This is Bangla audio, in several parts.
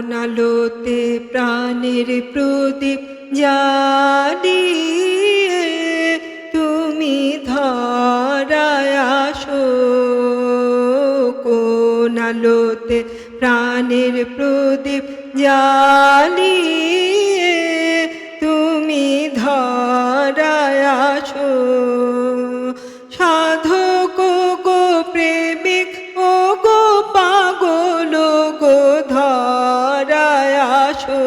আলোতে প্রাণের প্রদীপ জ্বালিয়ে তুমি ধরায় আসো। কোন আলোতে প্রাণের প্রদীপ জ্বালিয়ে তুমি ধরায় আসো। সাধক গো প্রেমিক ও গো পাগল গো ধরায় আসো।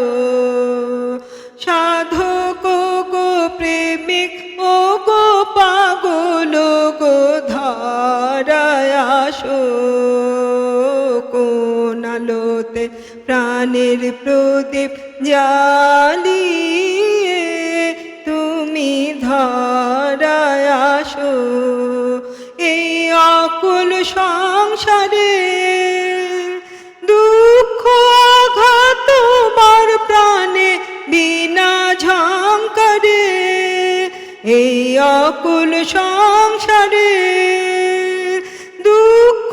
সাধক গো প্রেমিক ও গো পাগল গো ধরায় আসো। কোন আলোতে প্রাণের প্রদীপ জ্বালিয়ে তুমি ধরায় আসো। এই অকুল সংসারে দুঃখ আঘাত তোমার প্রাণে বিনা ঝংকারে। এই অকুল সংসারে দুঃখ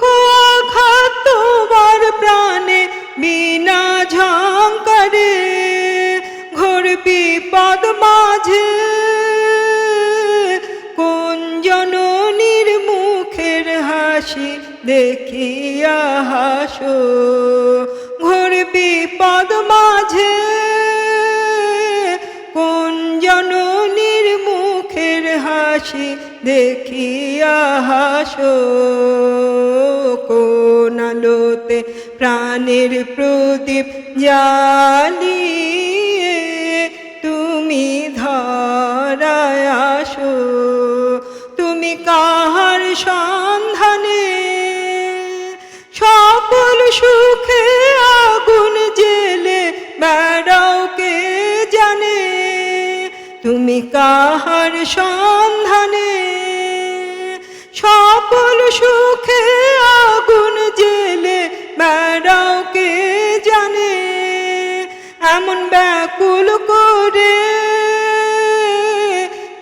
আঘাত তোমার প্রাণে বিনা ঝংকারে। ঘোর বিপদ মাঝে কোন জননীর মুখের হাসি দেখিয়া হাসো। ঘোর বিপদ মাঝে কোন জননীর মুখের হাসি দেখিয়া হাসো। কোন আলোতে প্রাণের প্রদীপ জ্বালিয়ে তুমি ধরায় আসো। তুমি কাহার সন্ধানে সকল সুখে আগুন জেলে বেড়াও কে জানে। তুমি কাহার সন্ধানে সকল সুখে আগুন জেলে বেড়াও কে জানে। এমন ব্যাকুল করে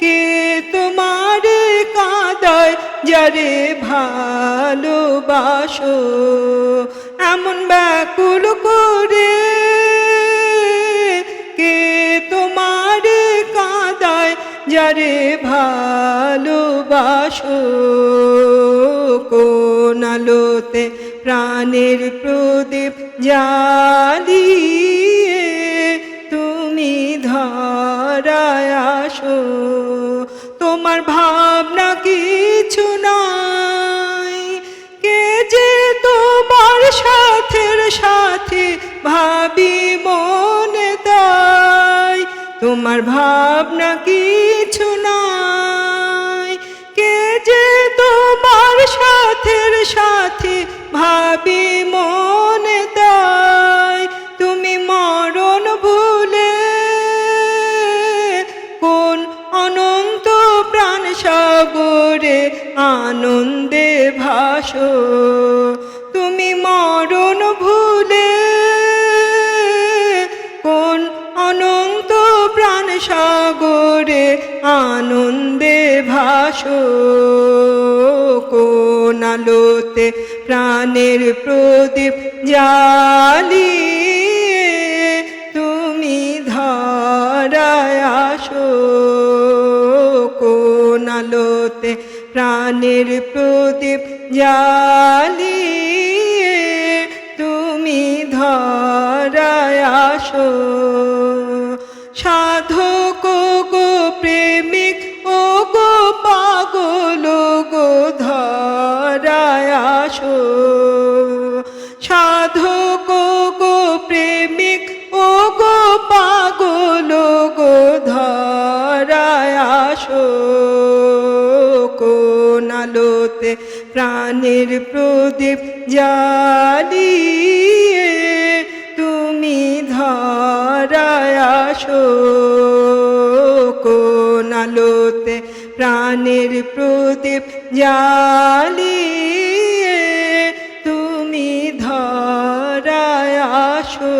কে তোমারে কাঁদায় যারে ভালোবাসো। এমন ব্যাকুল করে কে তোমারে কাঁদায় যারে ভালোবাসো। কোন আলোতে প্রাণের প্রদীপ জ্বালিয়ে তুমি ধরায় আসো। তোমার ভাবনা কিছু নাই, কে যে তোমার সাথের সাথে ভাবি মনে তাই। তোমার ভাবনা কিছু নাই, কে যে তোমার সাথের সাথে ভাবি মনে তাই। তুমি মরণ ভুলে কোন অনন্ত প্রাণ সাগরে আনন্দে ভাসো। তুমি মরণ ভুলে কোন অনন্ত প্রাণ সাগরে আনন্দে ভাসো। কোন আলোতে প্রাণের প্রদীপ জ্বালিয়ে তুমি ধরায় আসো। কোন আলোতে প্রাণের প্রদীপ জ্বালিয়ে তুমি ধরায় আসো। সাধক গো প্রেমিক ও গো পাগল গো ধরায় আসো। সাধক গো প্রেমিক ও গো পাগল গো ধরায় আসো। কোন আলোতে প্রাণের প্রদীপ জ্বালিয়ে তুমি ধরায় আসো। কোন আলোতে প্রাণের প্রদীপ জ্বালিয়ে তুমি ধরায় আসো।